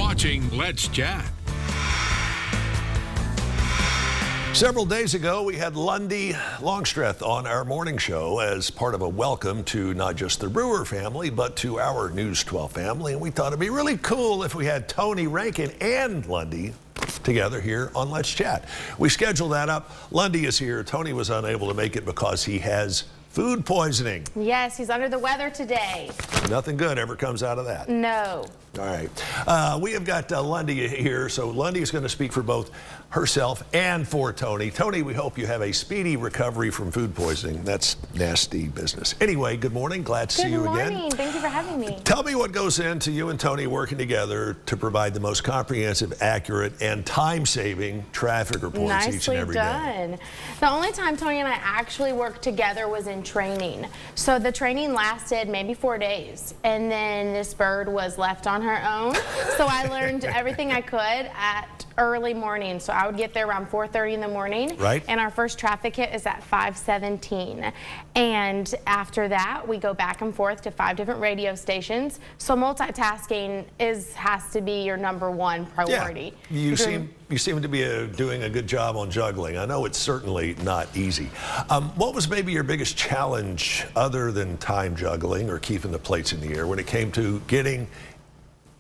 watching Let's Chat. Several days ago, we had Lundy Longstreth on our morning show as part of a welcome to not just the Brewer family, but to our News 12 family. And we thought it'd be really cool if we had Tony Rankin and Lundy together here on Let's Chat. We scheduled that up. Lundy is here. Tony was unable to make it because he has food poisoning. Yes, he's under the weather today. Nothing good ever comes out of that. No. All right. We have got Lundy here, so Lundy is going to speak for both herself and for Tony. Tony, we hope you have a speedy recovery from food poisoning. That's nasty business. Anyway, good morning. Glad to see you again. Good morning. Thank you for having me. Tell me what goes into you and Tony working together to provide the most comprehensive, accurate, and time-saving traffic reports each and every day. Nicely done. The only time Tony and I actually worked together was in training. So the training lasted maybe 4 days, and then this bird was left on her own. So I learned everything I could at early morning. So I would get there around 4:30 in the morning. Right. And our first traffic hit is at 5:17. And after that, we go back and forth to 5 different radio stations. So multitasking has to be your #1 priority. Yeah. You seem to be doing a good job on juggling. I know it's certainly not easy. What was maybe your biggest challenge other than time juggling or keeping the plates in the air when it came to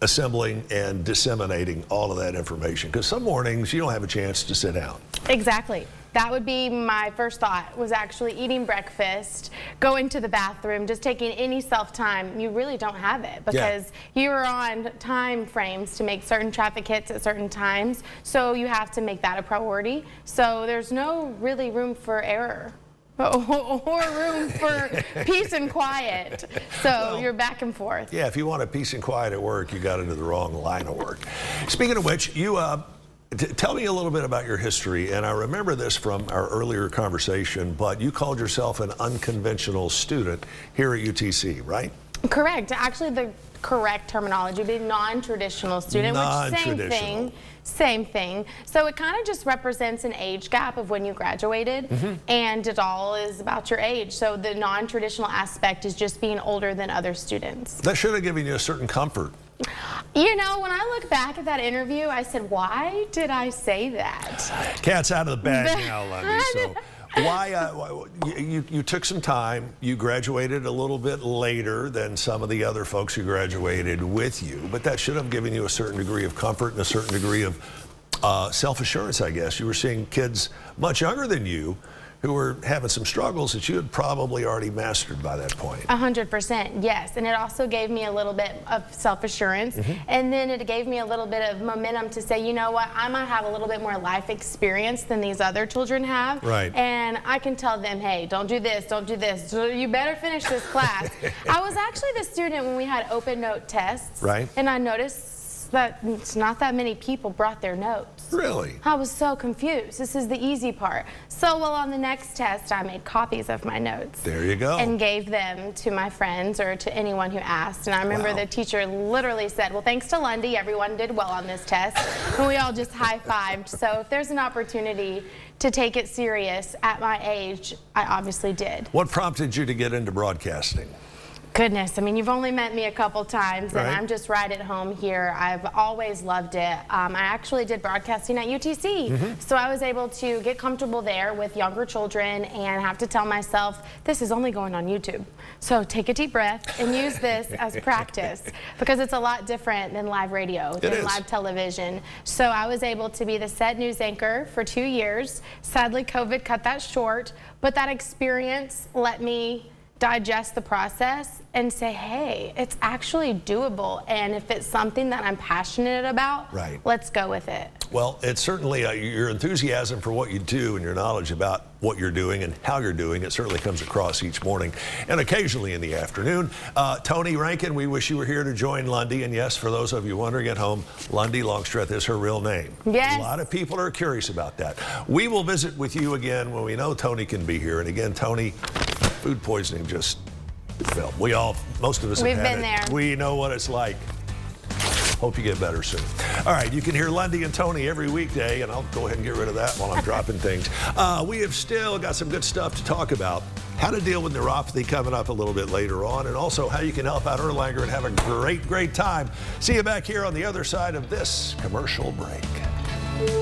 assembling and disseminating all of that information? Because some mornings you don't have a chance to sit down. Exactly. That would be my first thought, was actually eating breakfast, going to the bathroom, just taking any self-time. You really don't have it because you're on time frames to make certain traffic hits at certain times. So you have to make that a priority. So there's no really room for error. Or room for peace and quiet. So well, you're back and forth. Yeah, if you want a peace and quiet at work, you got into the wrong line of work. Speaking of which, you tell me a little bit about your history. And I remember this from our earlier conversation, but you called yourself an unconventional student here at UTC, right? Correct. Actually, the correct terminology would be non-traditional student, which same thing. So it kind of just represents an age gap of when you graduated, and it all is about your age. So the non-traditional aspect is just being older than other students. That should have given you a certain comfort. You know, when I look back at that interview, I said, why did I say that? Cat's out of the bag now, Lundy. So why you took some time, you graduated a little bit later than some of the other folks who graduated with you, but that should have given you a certain degree of comfort and a certain degree of self-assurance, I guess. You were seeing kids much younger than you who were having some struggles that you had probably already mastered by that point. 100%, yes. And it also gave me a little bit of self-assurance. And then it gave me a little bit of momentum to say, you know what, I might have a little bit more life experience than these other children have. Right. And I can tell them, hey, don't do this, don't do this. You better finish this class. I was actually the student when we had open note tests. Right. And I noticed that it's not that many people brought their notes. Really? I was so confused. This is the easy part. So, well, on the next test, I made copies of my notes. There you go. And gave them to my friends or to anyone who asked. And I remember the teacher literally said, well, thanks to Lundy, everyone did well on this test. And we all just high-fived. So if there's an opportunity to take it serious at my age, I obviously did. What prompted you to get into broadcasting? Goodness, I mean, you've only met me a couple times, and right. I'm just right at home here. I've always loved it. I actually did broadcasting at UTC, so I was able to get comfortable there with younger children and have to tell myself, this is only going on YouTube. So take a deep breath and use this as practice, because it's a lot different than live radio, than live television. So I was able to be the set news anchor for 2 years. Sadly, COVID cut that short, but that experience let me digest the process and say, hey, it's actually doable, and if it's something that I'm passionate about, let's go with it. Well, it's certainly your enthusiasm for what you do and your knowledge about what you're doing and how you're doing it certainly comes across each morning and occasionally in the afternoon. Tony Rankin, we wish you were here to join Lundy, and yes, for those of you wondering at home, Lundy Longstreth is her real name. Yes. A lot of people are curious about that. We will visit with you again when we know Tony can be here, and again, Tony, food poisoning just felt. Most of us have had it. We've been there. We know what it's like. Hope you get better soon. All right, you can hear Lundy and Tony every weekday, and I'll go ahead and get rid of that while I'm dropping things. We have still got some good stuff to talk about how to deal with neuropathy coming up a little bit later on, and also how you can help out Erlanger and have a great time. See you back here on the other side of this commercial break.